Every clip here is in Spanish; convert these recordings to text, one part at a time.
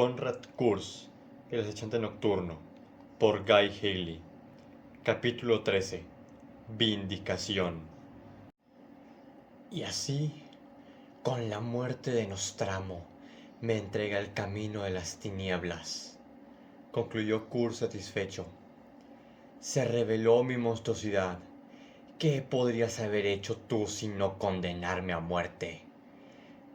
Konrad Kurz, El acechante nocturno, por Guy Haley. Capítulo 13. Vindicación. Y así, con la muerte de Nostramo, me entrega el camino de las tinieblas, concluyó Kurz satisfecho. Se reveló mi monstruosidad. ¿Qué podrías haber hecho tú sin no condenarme a muerte?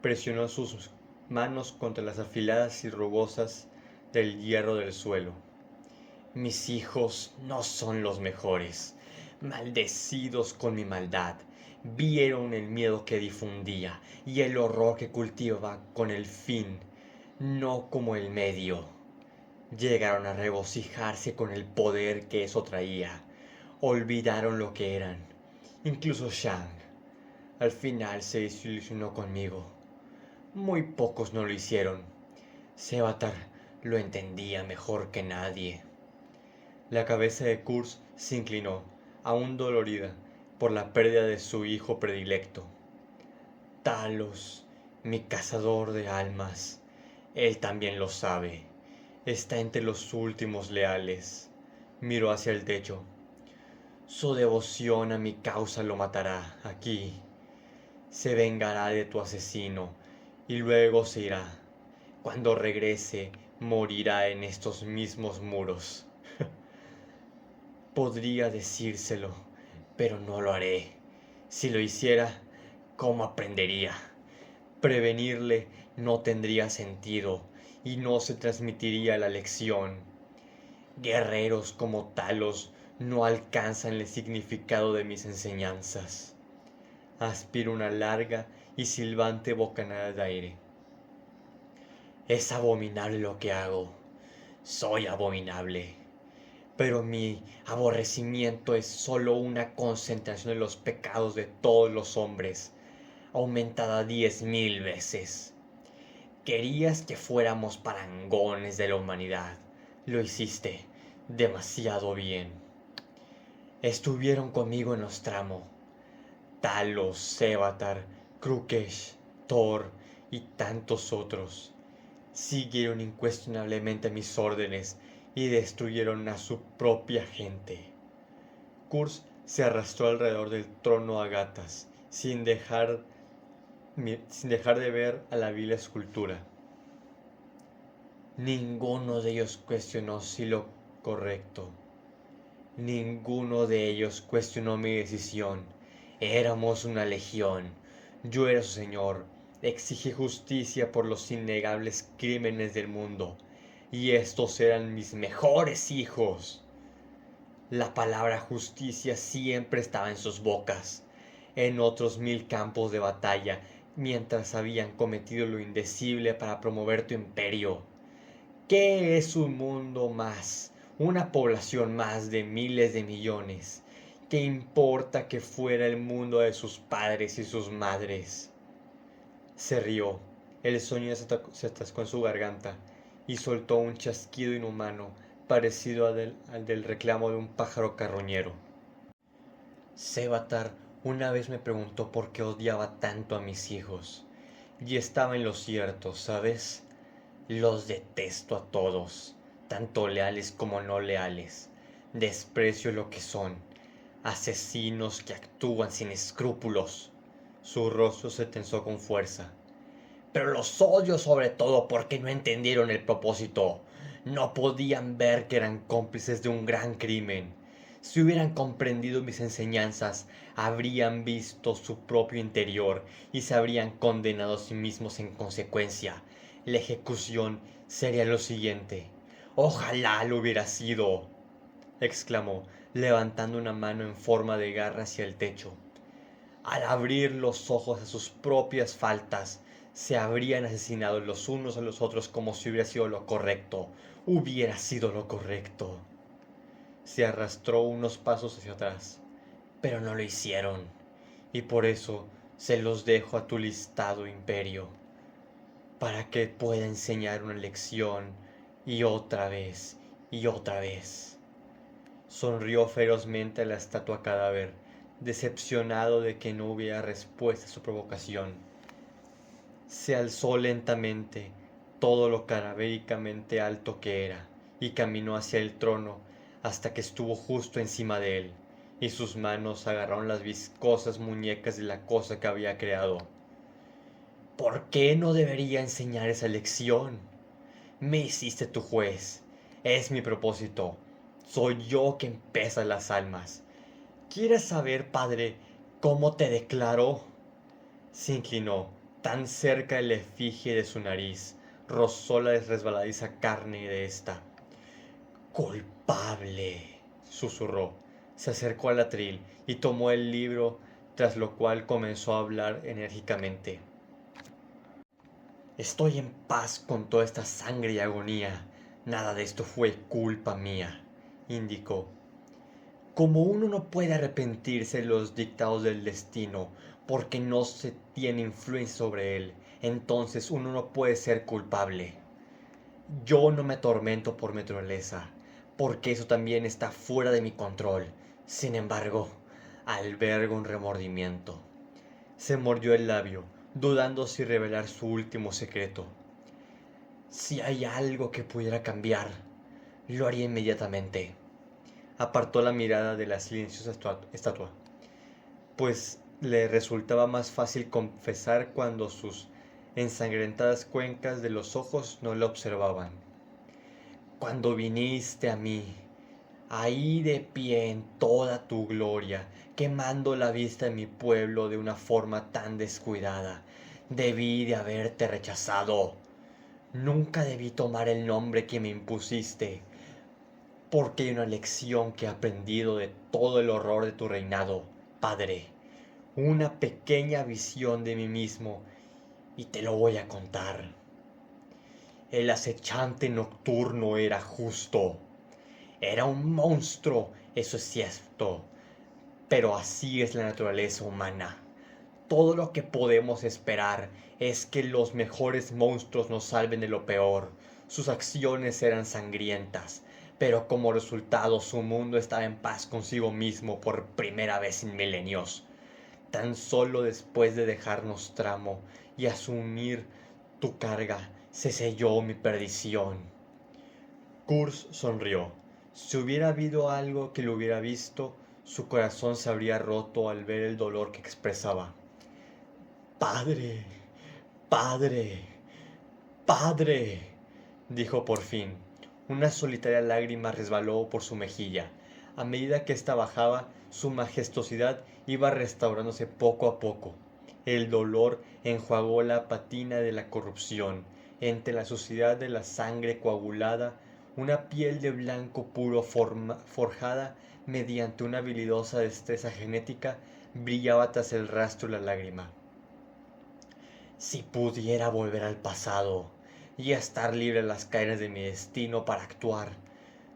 Presionó sus manos contra las afiladas y rugosas del hierro del suelo. Mis hijos no son los mejores. Maldecidos con mi maldad, vieron el miedo que difundía y el horror que cultivaba con el fin, no como el medio. Llegaron a regocijarse con el poder que eso traía. Olvidaron lo que eran. Incluso Shang. Al final se desilusionó conmigo. Muy pocos no lo hicieron. Sevatar lo entendía mejor que nadie. La cabeza de Kurz se inclinó, aún dolorida, por la pérdida de su hijo predilecto. Talos, mi cazador de almas, él también lo sabe. Está entre los últimos leales. Miró hacia el techo. Su devoción a mi causa lo matará aquí. Se vengará de tu asesino y luego se irá. Cuando regrese, morirá en estos mismos muros. Podría decírselo, pero no lo haré. Si lo hiciera, ¿cómo aprendería? Prevenirle no tendría sentido y no se transmitiría la lección. Guerreros como Talos no alcanzan el significado de mis enseñanzas. Aspiro una larga y silbante bocanada de aire. Es abominable lo que hago. Soy abominable. Pero mi aborrecimiento es solo una concentración de los pecados de todos los hombres, aumentada 10.000 veces. Querías que fuéramos parangones de la humanidad. Lo hiciste demasiado bien. Estuvieron conmigo en Nostramo. Talos, Sevatar, Krukesh, Thor y tantos otros. Siguieron incuestionablemente mis órdenes y destruyeron a su propia gente. Kurz se arrastró alrededor del trono a gatas, sin dejar de ver a la vil escultura. Ninguno de ellos cuestionó si lo correcto. Ninguno de ellos cuestionó mi decisión. Éramos una legión. Yo era su señor. Exigí justicia por los innegables crímenes del mundo. Y estos eran mis mejores hijos. La palabra justicia siempre estaba en sus bocas. En otros 1000 campos de batalla, mientras habían cometido lo indecible para promover tu imperio. ¿Qué es un mundo más? Una población más de miles de millones. ¿Qué importa que fuera el mundo de sus padres y sus madres? Se rió. El sonido se atascó en su garganta y soltó un chasquido inhumano parecido al del reclamo de un pájaro carroñero. Sevatar una vez me preguntó por qué odiaba tanto a mis hijos. Y estaba en lo cierto, ¿sabes? Los detesto a todos, tanto leales como no leales. Desprecio lo que son, asesinos que actúan sin escrúpulos. Su rostro se tensó con fuerza. Pero los odio sobre todo porque no entendieron el propósito. No podían ver que eran cómplices de un gran crimen. Si hubieran comprendido mis enseñanzas, habrían visto su propio interior y se habrían condenado a sí mismos en consecuencia. La ejecución sería lo siguiente. Ojalá lo hubiera sido, exclamó, levantando una mano en forma de garra hacia el techo. Al abrir los ojos a sus propias faltas, se habrían asesinado los unos a los otros como si hubiera sido lo correcto. Hubiera sido lo correcto. Se arrastró unos pasos hacia atrás, pero no lo hicieron, y por eso se los dejo a tu listado imperio, para que pueda enseñar una lección y otra vez y otra vez. Sonrió ferozmente a la estatua cadáver, decepcionado de que no hubiera respuesta a su provocación. Se alzó lentamente, todo lo cadavéricamente alto que era, y caminó hacia el trono hasta que estuvo justo encima de él, y sus manos agarraron las viscosas muñecas de la cosa que había creado. ¿Por qué no debería enseñar esa lección? Me hiciste tu juez. Es mi propósito. Soy yo quien pesa las almas. ¿Quieres saber, padre, cómo te declaro? Se inclinó tan cerca de la efigie de su nariz, rozó la resbaladiza carne de esta. Culpable, susurró. Se acercó al atril y tomó el libro, tras lo cual comenzó a hablar enérgicamente. Estoy en paz con toda esta sangre y agonía. Nada de esto fue culpa mía, indicó. Como uno no puede arrepentirse de los dictados del destino porque no se tiene influencia sobre él, entonces uno no puede ser culpable. Yo no me atormento por mi naturaleza, porque eso también está fuera de mi control. Sin embargo, albergo un remordimiento. Se mordió el labio, dudando si revelar su último secreto. Si hay algo que pudiera cambiar, lo haría inmediatamente. Apartó la mirada de la silenciosa estatua, pues le resultaba más fácil confesar cuando sus ensangrentadas cuencas de los ojos no la observaban. Cuando viniste a mí, ahí de pie en toda tu gloria, quemando la vista de mi pueblo de una forma tan descuidada, debí de haberte rechazado. Nunca debí tomar el nombre que me impusiste, porque hay una lección que he aprendido de todo el horror de tu reinado, padre. Una pequeña visión de mí mismo, y te lo voy a contar. El acechante nocturno era justo. Era un monstruo, eso es cierto, pero así es la naturaleza humana. Todo lo que podemos esperar es que los mejores monstruos nos salven de lo peor. Sus acciones eran sangrientas, pero como resultado su mundo estaba en paz consigo mismo por primera vez en milenios. Tan solo después de dejarnos tramo y asumir tu carga, se selló mi perdición. Kurz sonrió. Si hubiera habido algo que lo hubiera visto, su corazón se habría roto al ver el dolor que expresaba. Padre, padre, padre, dijo por fin. Una solitaria lágrima resbaló por su mejilla. A medida que ésta bajaba, su majestuosidad iba restaurándose poco a poco. El dolor enjuagó la patina de la corrupción. Entre la suciedad de la sangre coagulada, una piel de blanco puro forjada mediante una habilidosa destreza genética brillaba tras el rastro de la lágrima. Si pudiera volver al pasado y estar libre de las cadenas de mi destino para actuar,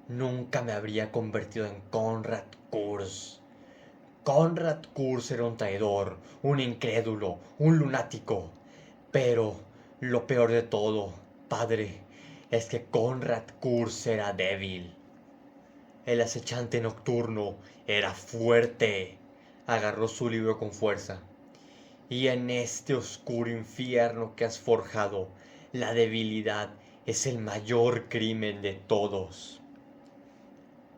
nunca me habría convertido en Konrad Kurz. Konrad Kurz era un traidor, un incrédulo, un lunático. Pero lo peor de todo, padre, es que Konrad Kurz era débil. El acechante nocturno era fuerte. Agarró su libro con fuerza. Y en este oscuro infierno que has forjado, la debilidad es el mayor crimen de todos.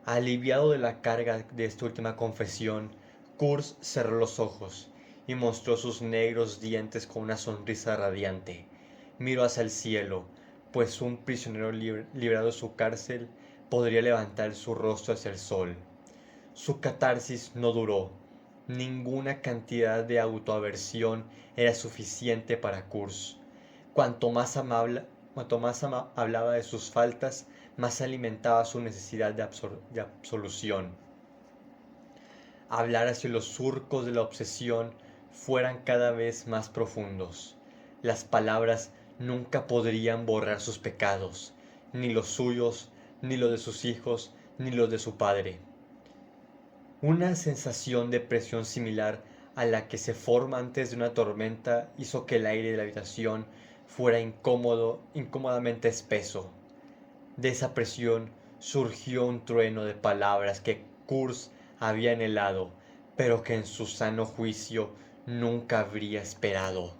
Aliviado de la carga de esta última confesión, Kurz cerró los ojos y mostró sus negros dientes con una sonrisa radiante. Miró hacia el cielo, pues un prisionero librado de su cárcel podría levantar su rostro hacia el sol. Su catarsis no duró. Ninguna cantidad de autoaversión era suficiente para Kurz. Cuanto más hablaba de sus faltas, más alimentaba su necesidad de absolución. Hablar hacia los surcos de la obsesión fueran cada vez más profundos. Las palabras nunca podrían borrar sus pecados, ni los suyos, ni los de sus hijos, ni los de su padre. Una sensación de presión similar a la que se forma antes de una tormenta hizo que el aire de la habitación fuera incómodamente espeso. De esa presión surgió un trueno de palabras que Kurz había anhelado, pero que en su sano juicio nunca habría esperado.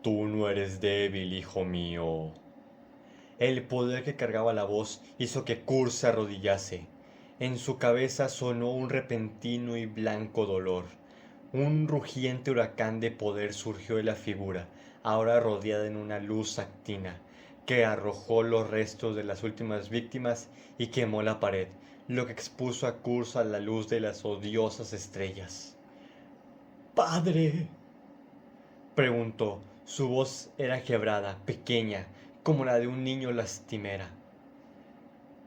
Tú no eres débil, hijo mío. El poder que cargaba la voz hizo que Kurt se arrodillase. En su cabeza sonó un repentino y blanco dolor. Un rugiente huracán de poder surgió de la figura, ahora rodeada en una luz actina, que arrojó los restos de las últimas víctimas y quemó la pared, lo que expuso a Kurt a la luz de las odiosas estrellas. ¡Padre!, preguntó. Su voz era quebrada, pequeña, como la de un niño lastimera.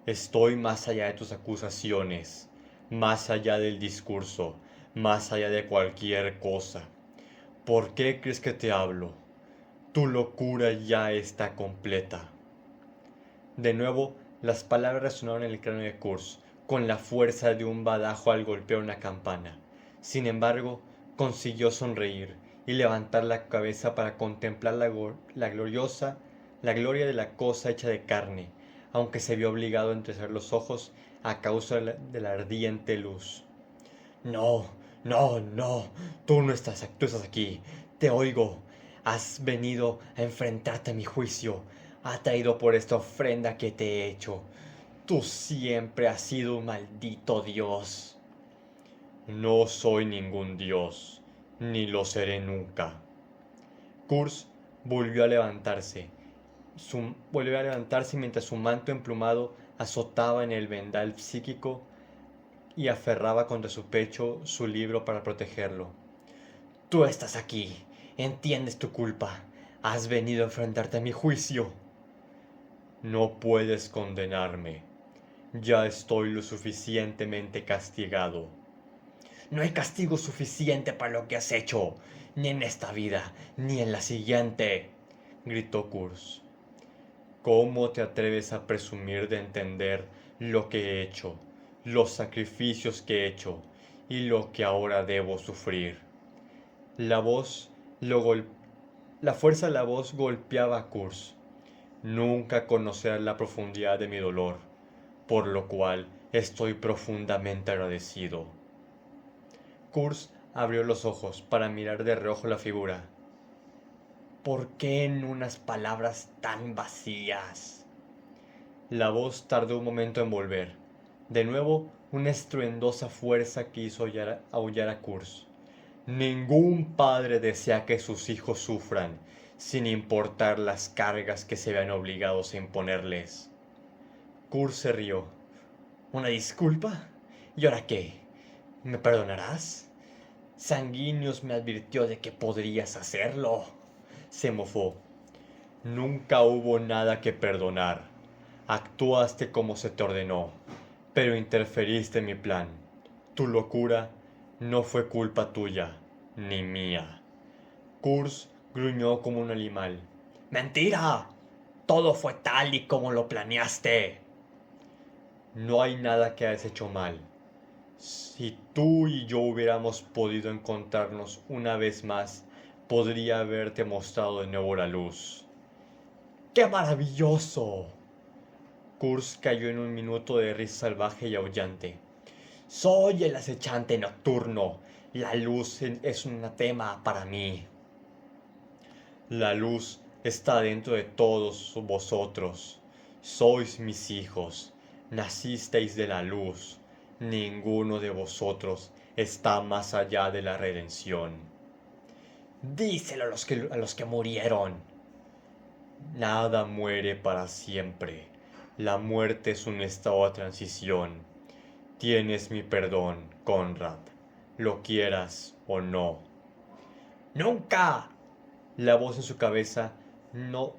Estoy más allá de tus acusaciones, más allá del discurso, más allá de cualquier cosa. ¿Por qué crees que te hablo? Tu locura ya está completa. De nuevo, las palabras resonaron en el cráneo de Kurz, con la fuerza de un badajo al golpear una campana. Sin embargo, consiguió sonreír y levantar la cabeza para contemplar la gloria de la cosa hecha de carne, aunque se vio obligado a entrecerrar los ojos a causa de la ardiente luz. No, no, tú estás aquí, te oigo. Has venido a enfrentarte a mi juicio, atraído por esta ofrenda que te he hecho. Tú siempre has sido un maldito dios. No soy ningún dios, ni lo seré nunca. Kurz volvió a levantarse mientras su manto emplumado azotaba en el vendal psíquico y aferraba contra su pecho su libro para protegerlo. Tú estás aquí, entiendes tu culpa, has venido a enfrentarte a mi juicio. No puedes condenarme, ya estoy lo suficientemente castigado. No hay castigo suficiente para lo que has hecho, ni en esta vida, ni en la siguiente, gritó Kurz. ¿Cómo te atreves a presumir de entender lo que he hecho, los sacrificios que he hecho y lo que ahora debo sufrir? La fuerza de la voz golpeaba a Kurz. Nunca conocerás la profundidad de mi dolor, por lo cual estoy profundamente agradecido. Kurz abrió los ojos para mirar de reojo la figura. ¿Por qué en unas palabras tan vacías? La voz tardó un momento en volver. De nuevo, una estruendosa fuerza que hizo aullar a Kurz. Ningún padre desea que sus hijos sufran, sin importar las cargas que se vean obligados a imponerles. Kurz se rió. ¿Una disculpa? ¿Y ahora qué? ¿Me perdonarás? Sanguinius me advirtió de que podrías hacerlo. Se mofó. Nunca hubo nada que perdonar. Actuaste como se te ordenó, pero interferiste en mi plan. Tu locura no fue culpa tuya, ni mía. Kurz gruñó como un animal. ¡Mentira! Todo fue tal y como lo planeaste. No hay nada que hayas hecho mal. Si tú y yo hubiéramos podido encontrarnos una vez más, podría haberte mostrado de nuevo la luz. ¡Qué maravilloso! Kurz cayó en un minuto de risa salvaje y aullante. Soy el acechante nocturno. La luz es un anatema para mí. La luz está dentro de todos vosotros. Sois mis hijos. Nacisteis de la luz. Ninguno de vosotros está más allá de la redención. Díselo a los que murieron. Nada muere para siempre. La muerte es un estado de transición. Tienes mi perdón, Conrad, lo quieras o no. ¡Nunca! La voz en su cabeza no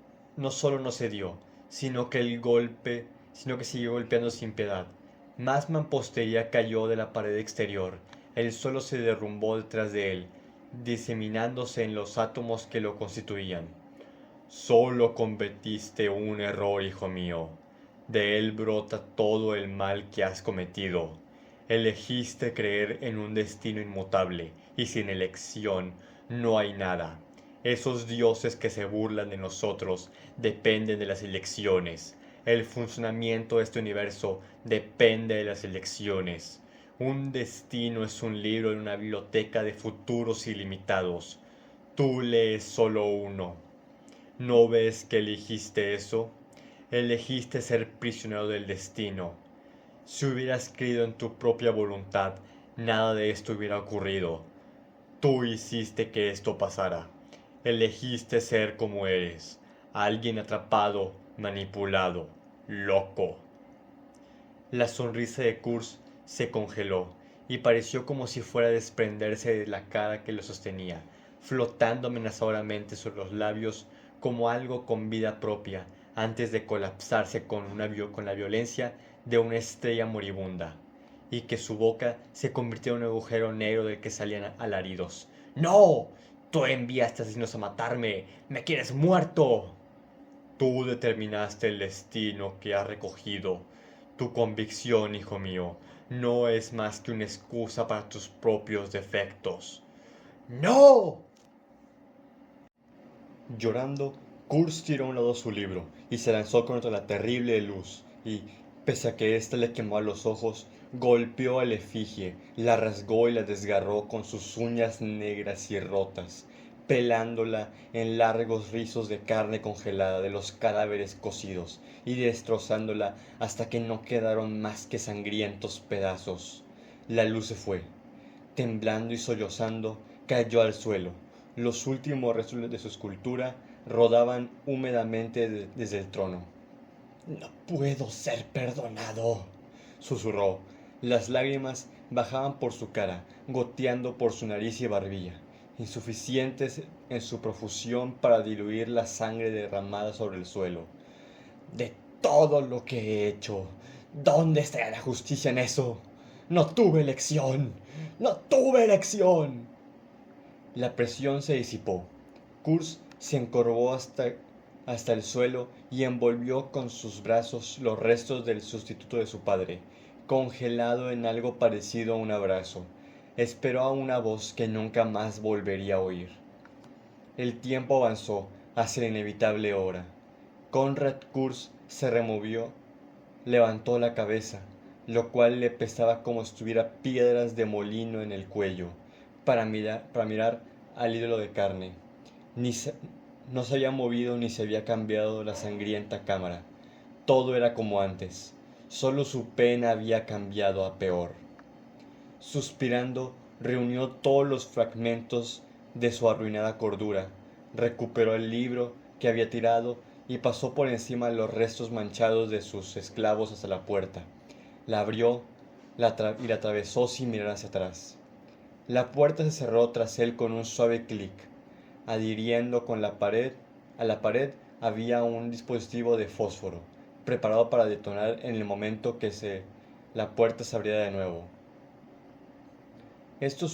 solo no cedió, sino que siguió golpeando sin piedad. Más mampostería cayó de la pared exterior. El suelo se derrumbó detrás de él, diseminándose en los átomos que lo constituían. Solo cometiste un error, hijo mío. De él brota todo el mal que has cometido. Elegiste creer en un destino inmutable, y sin elección no hay nada. Esos dioses que se burlan de nosotros dependen de las elecciones. El funcionamiento de este universo depende de las elecciones. Un destino es un libro en una biblioteca de futuros ilimitados. Tú lees solo uno. ¿No ves que elegiste eso? Elegiste ser prisionero del destino. Si hubieras creído en tu propia voluntad, nada de esto hubiera ocurrido. Tú hiciste que esto pasara. Elegiste ser como eres, alguien atrapado, manipulado, loco. La sonrisa de Kurz se congeló y pareció como si fuera a desprenderse de la cara que lo sostenía, flotando amenazadoramente sobre los labios como algo con vida propia, antes de colapsarse con la violencia de una estrella moribunda, y que su boca se convirtió en un agujero negro del que salían alaridos. ¡No! Tú enviaste asesinos a matarme. ¡Me quieres muerto! Tú determinaste el destino que has recogido. Tu convicción, hijo mío, no es más que una excusa para tus propios defectos. ¡No! Llorando, Kurz tiró a un lado su libro y se lanzó contra la terrible luz y, pese a que ésta le quemó los ojos, golpeó a la efigie, la rasgó y la desgarró con sus uñas negras y rotas, pelándola en largos rizos de carne congelada de los cadáveres cocidos y destrozándola hasta que no quedaron más que sangrientos pedazos. La luz se fue. Temblando y sollozando, cayó al suelo. Los últimos restos de su escultura rodaban húmedamente desde el trono. No puedo ser perdonado, susurró. Las lágrimas bajaban por su cara, goteando por su nariz y barbilla, insuficientes en su profusión para diluir la sangre derramada sobre el suelo. De todo lo que he hecho, ¿dónde está la justicia en eso? No tuve elección. No tuve elección. La presión se disipó. Kurz se encorvó hasta el suelo y envolvió con sus brazos los restos del sustituto de su padre, congelado en algo parecido a un abrazo. Esperó a una voz que nunca más volvería a oír. El tiempo avanzó hacia la inevitable hora. Konrad Kurz se removió, levantó la cabeza, lo cual le pesaba como si tuviera piedras de molino en el cuello, para mirar al ídolo de carne. No se había movido ni se había cambiado la sangrienta cámara. Todo era como antes. Solo su pena había cambiado a peor. Suspirando, reunió todos los fragmentos de su arruinada cordura, recuperó el libro que había tirado y pasó por encima de los restos manchados de sus esclavos hasta la puerta. La abrió y la atravesó sin mirar hacia atrás. La puerta se cerró tras él con un suave clic. Adhiriendo a la pared había un dispositivo de fósforo, preparado para detonar en el momento que la puerta se abriera de nuevo. Ese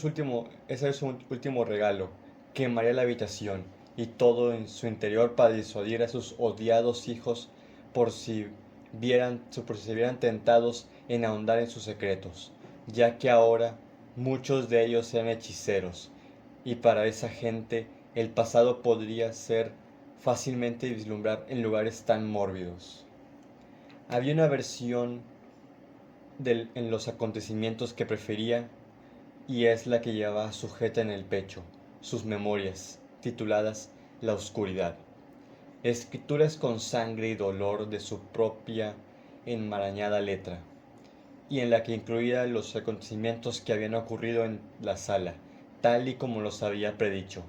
es su último regalo. Quemaría la habitación y todo en su interior para disuadir a sus odiados hijos por si se vieran tentados en ahondar en sus secretos, ya que ahora muchos de ellos eran hechiceros, y para esa gente el pasado podría ser fácilmente vislumbrar en lugares tan mórbidos. Había una versión en los acontecimientos que prefería y es la que llevaba sujeta en el pecho, sus memorias, tituladas La oscuridad, escrituras con sangre y dolor de su propia enmarañada letra, y en la que incluía los acontecimientos que habían ocurrido en la sala, tal y como los había predicho.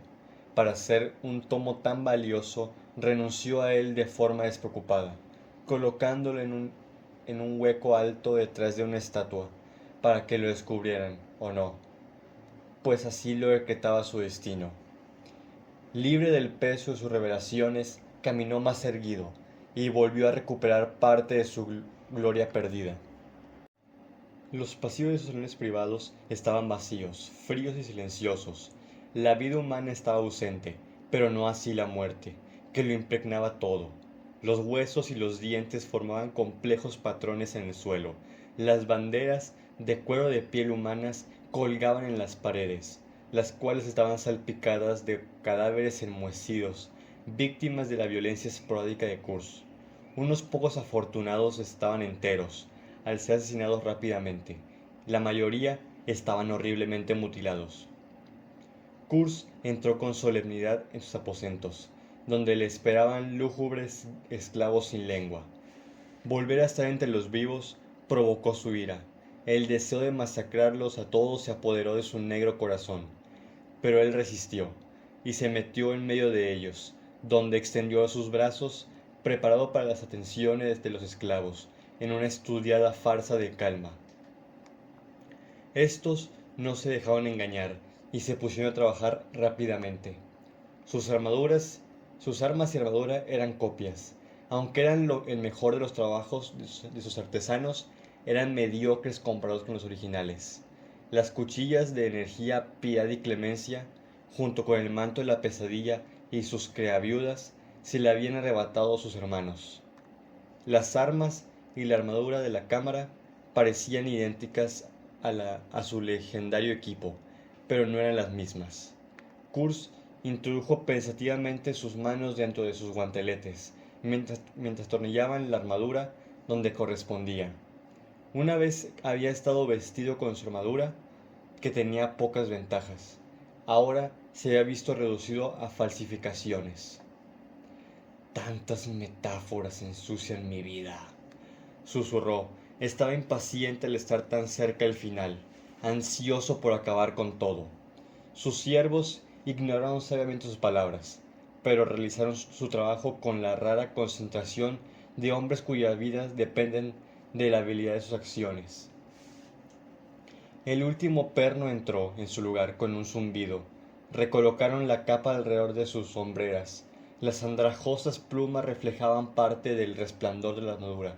Para ser un tomo tan valioso, renunció a él de forma despreocupada, colocándolo en un hueco alto detrás de una estatua, para que lo descubrieran, o no, pues así lo decretaba su destino. Libre del peso de sus revelaciones, caminó más erguido y volvió a recuperar parte de su gloria perdida. Los pasillos de sus salones privados estaban vacíos, fríos y silenciosos. La vida humana estaba ausente, pero no así la muerte, que lo impregnaba todo. Los huesos y los dientes formaban complejos patrones en el suelo. Las banderas de cuero de piel humanas colgaban en las paredes, las cuales estaban salpicadas de cadáveres enmohecidos, víctimas de la violencia esporádica de Kurz. Unos pocos afortunados estaban enteros, al ser asesinados rápidamente. La mayoría estaban horriblemente mutilados. Kurz entró con solemnidad en sus aposentos, donde le esperaban lúgubres esclavos sin lengua. Volver a estar entre los vivos provocó su ira. El deseo de masacrarlos a todos se apoderó de su negro corazón. Pero él resistió, y se metió en medio de ellos, donde extendió sus brazos, preparado para las atenciones de los esclavos, en una estudiada farsa de calma. Estos no se dejaron engañar, y se pusieron a trabajar rápidamente. Sus armas y armadura eran copias. Aunque eran el mejor de los trabajos de sus artesanos, eran mediocres comparados con los originales. Las cuchillas de energía, piedad y clemencia, junto con el manto de la pesadilla y sus creaviudas, se le habían arrebatado a sus hermanos. Las armas y la armadura de la cámara parecían idénticas a su legendario equipo, pero no eran las mismas. Kurz introdujo pensativamente sus manos dentro de sus guanteletes, mientras tornillaban la armadura donde correspondía. Una vez había estado vestido con su armadura, que tenía pocas ventajas. Ahora se había visto reducido a falsificaciones. Tantas metáforas ensucian mi vida, susurró. Estaba impaciente al estar tan cerca del final, ansioso por acabar con todo. Sus siervos ignoraron sabiamente sus palabras, pero realizaron su trabajo con la rara concentración de hombres cuyas vidas dependen de la habilidad de sus acciones. El último perno entró en su lugar con un zumbido. Recolocaron la capa alrededor de sus sombreras. Las andrajosas plumas reflejaban parte del resplandor de la armadura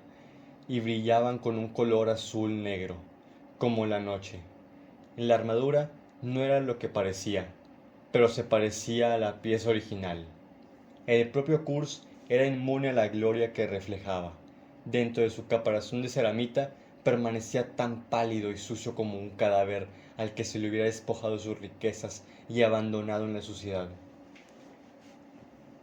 y brillaban con un color azul negro, como la noche. La armadura no era lo que parecía, pero se parecía a la pieza original. El propio Kurz era inmune a la gloria que reflejaba. Dentro de su caparazón de ceramita permanecía tan pálido y sucio como un cadáver al que se le hubiera despojado de sus riquezas y abandonado en la suciedad.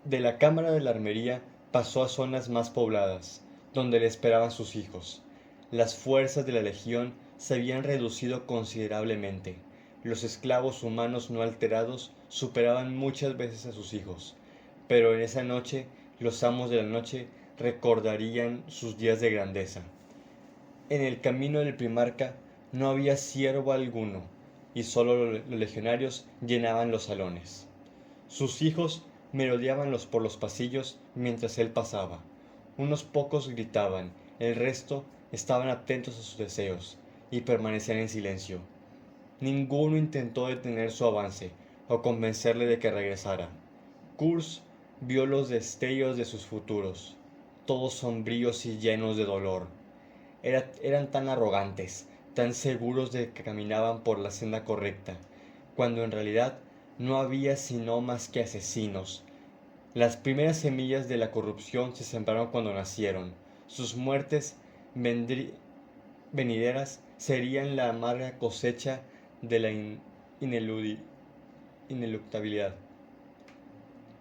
De la cámara de la armería pasó a zonas más pobladas, donde le esperaban sus hijos. Las fuerzas de la legión se habían reducido considerablemente. Los esclavos humanos no alterados superaban muchas veces a sus hijos, pero en esa noche los amos de la noche recordarían sus días de grandeza. En el camino del Primarca no había siervo alguno, y solo los legionarios llenaban los salones. Sus hijos merodeaban por los pasillos mientras él pasaba. Unos pocos gritaban, el resto estaban atentos a sus deseos y permanecían en silencio. Ninguno intentó detener su avance o convencerle de que regresara. Kurz vio los destellos de sus futuros, todos sombríos y llenos de dolor. Eran tan arrogantes, tan seguros de que caminaban por la senda correcta, cuando en realidad no había sino más que asesinos. Las primeras semillas de la corrupción se sembraron cuando nacieron. Sus muertes venideras serían la amarga cosecha de la ineluctabilidad.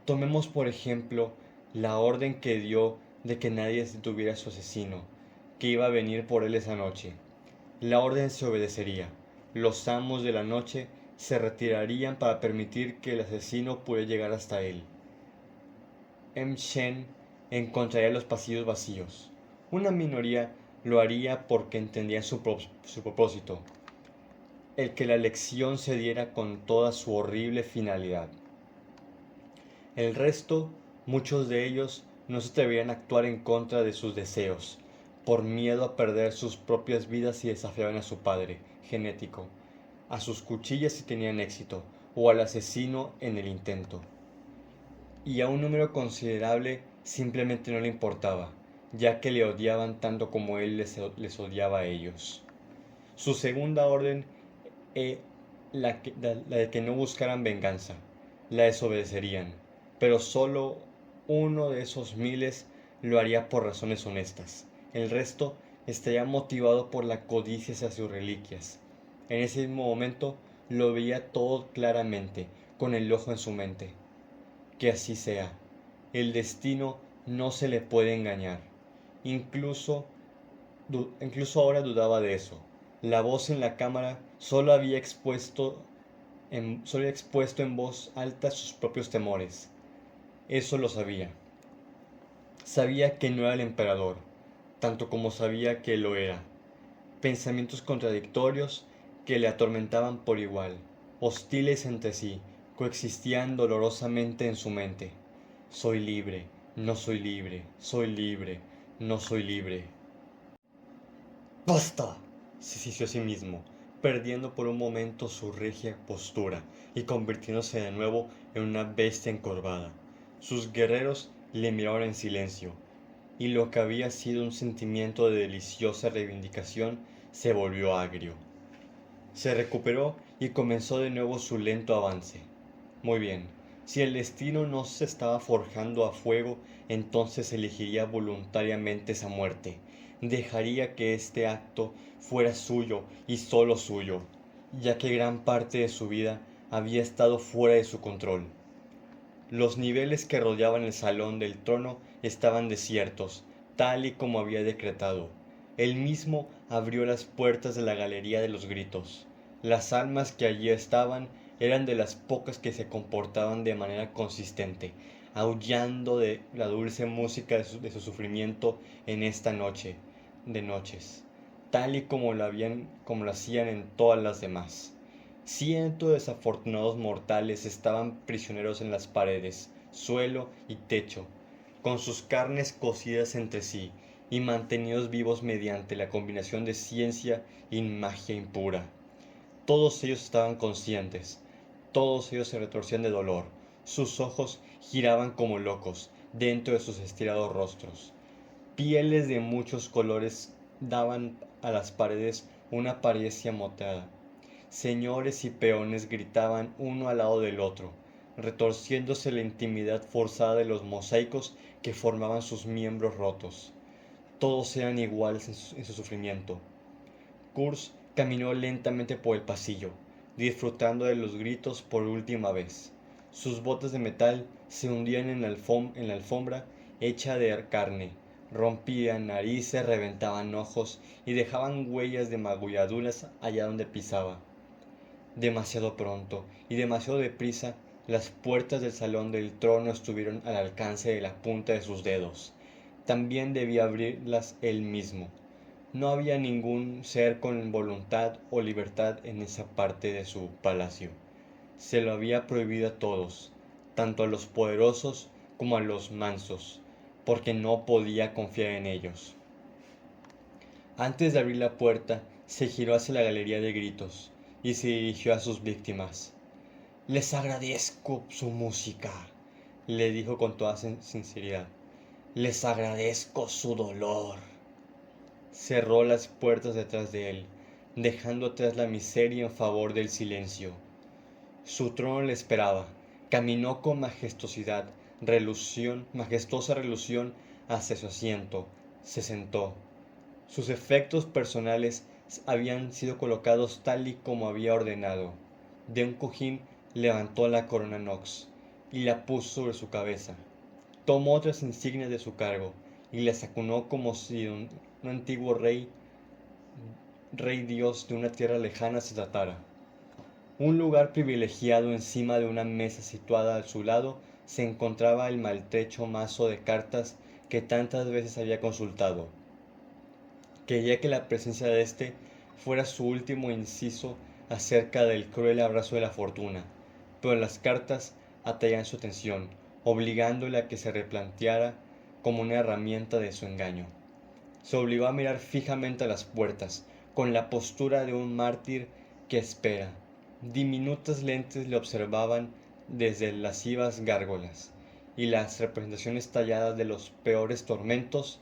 Tomemos por ejemplo la orden que dio de que nadie detuviera a su asesino, que iba a venir por él esa noche. La orden se obedecería. Los amos de la noche se retirarían para permitir que el asesino pudiera llegar hasta él. Shen encontraría los pasillos vacíos. Una minoría lo haría porque entendían su propósito, el que la lección se diera con toda su horrible finalidad. El resto, muchos de ellos, no se atrevían a actuar en contra de sus deseos, por miedo a perder sus propias vidas si desafiaban a su padre genético, a sus cuchillas si tenían éxito, o al asesino en el intento. Y a un número considerable simplemente no le importaba, ya que le odiaban tanto como él les odiaba a ellos. Su segunda orden la de que no buscaran venganza, la desobedecerían, pero solo uno de esos miles lo haría por razones honestas. El resto estaría motivado por la codicia hacia sus reliquias. En ese mismo momento lo veía todo claramente, con el ojo en su mente. Que así sea. El destino no se le puede engañar. Incluso ahora dudaba de eso. La voz en la cámara solo había expuesto solo había expuesto en voz alta sus propios temores. Eso lo sabía. Sabía que no era el emperador, tanto como sabía que lo era. Pensamientos contradictorios que le atormentaban por igual, hostiles entre sí, coexistían dolorosamente en su mente. Soy libre, no soy libre, soy libre, no soy libre. ¡Basta! Se hizo a sí mismo, perdiendo por un momento su regia postura y convirtiéndose de nuevo en una bestia encorvada. Sus guerreros le miraron en silencio, y lo que había sido un sentimiento de deliciosa reivindicación se volvió agrio. Se recuperó y comenzó de nuevo su lento avance. Muy bien, si el destino no se estaba forjando a fuego, entonces elegiría voluntariamente esa muerte. Dejaría que este acto fuera suyo y solo suyo, ya que gran parte de su vida había estado fuera de su control. Los niveles que rodeaban el salón del trono estaban desiertos, tal y como había decretado. Él mismo abrió las puertas de la galería de los gritos. Las almas que allí estaban eran de las pocas que se comportaban de manera consistente, aullando de la dulce música de su sufrimiento en esta noche de noches, tal y como como lo hacían en todas las demás. Cientos de desafortunados mortales estaban prisioneros en las paredes, suelo y techo, con sus carnes cosidas entre sí y mantenidos vivos mediante la combinación de ciencia y magia impura. Todos ellos estaban conscientes, todos ellos se retorcían de dolor, sus ojos giraban como locos dentro de sus estirados rostros. Pieles de muchos colores daban a las paredes una apariencia moteada. Señores y peones gritaban uno al lado del otro, retorciéndose la intimidad forzada de los mosaicos que formaban sus miembros rotos. Todos eran iguales en su sufrimiento. Kurz caminó lentamente por el pasillo, disfrutando de los gritos por última vez. Sus botas de metal se hundían en la alfombra hecha de carne, rompían narices, reventaban ojos y dejaban huellas de magulladuras allá donde pisaba. Demasiado pronto y demasiado deprisa, las puertas del salón del trono estuvieron al alcance de la punta de sus dedos. También debía abrirlas él mismo. No había ningún ser con voluntad o libertad en esa parte de su palacio. Se lo había prohibido a todos, tanto a los poderosos como a los mansos, porque no podía confiar en ellos. Antes de abrir la puerta, se giró hacia la galería de gritos y se dirigió a sus víctimas. Les agradezco su música, le dijo con toda sinceridad. Les agradezco su dolor. Cerró las puertas detrás de él, dejando atrás la miseria en favor del silencio. Su trono le esperaba. Caminó con majestuosa relución hacia su asiento. Se sentó. Sus efectos personales habían sido colocados tal y como había ordenado. De un cojín levantó la corona Nox y la puso sobre su cabeza. Tomó otras insignias de su cargo y las acunó como si un antiguo rey dios de una tierra lejana se tratara. Un lugar privilegiado encima de una mesa situada a su lado se encontraba el maltrecho mazo de cartas que tantas veces había consultado. Quería que la presencia de éste fuera su último inciso acerca del cruel abrazo de la fortuna, pero las cartas atraían su atención, obligándole a que se replanteara como una herramienta de su engaño. Se obligó a mirar fijamente a las puertas, con la postura de un mártir que espera. Diminutas lentes le observaban desde lascivas gárgolas, y las representaciones talladas de los peores tormentos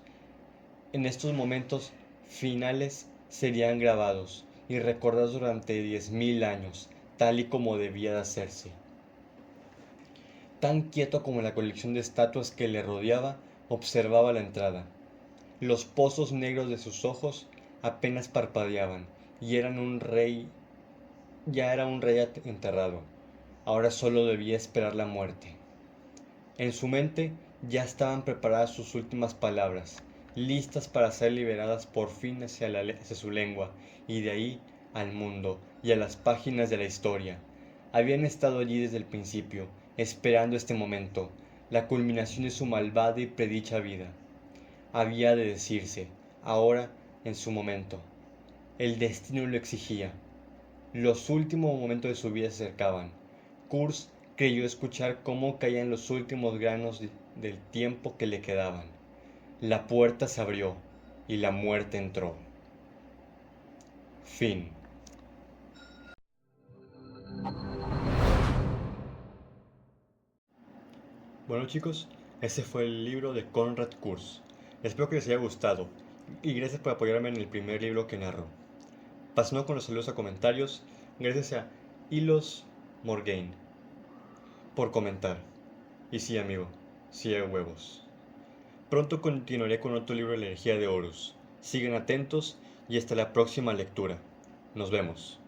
en estos momentos finales serían grabados y recordados durante 10.000 años, tal y como debía de hacerse. Tan quieto como la colección de estatuas que le rodeaba, observaba la entrada. Los pozos negros de sus ojos apenas parpadeaban y ya era un rey enterrado. Ahora solo debía esperar la muerte. En su mente ya estaban preparadas sus últimas palabras, listas para ser liberadas por fin hacia su lengua y de ahí al mundo y a las páginas de la historia. Habían estado allí desde el principio, esperando este momento, la culminación de su malvada y predicha vida. Había de decirse, ahora, en su momento. El destino lo exigía. Los últimos momentos de su vida se acercaban. Kurz creyó escuchar cómo caían los últimos granos del tiempo que le quedaban. La puerta se abrió y la muerte entró. Fin. Bueno chicos, ese fue el libro de Konrad Kurz. Espero que les haya gustado y gracias por apoyarme en el primer libro que narro. Pasando con los saludos a comentarios, gracias a Hilos Morgaine por comentar. Y sí amigo, sí hay huevos. Pronto continuaré con otro libro de la energía de Horus. Sigan atentos y hasta la próxima lectura. Nos vemos.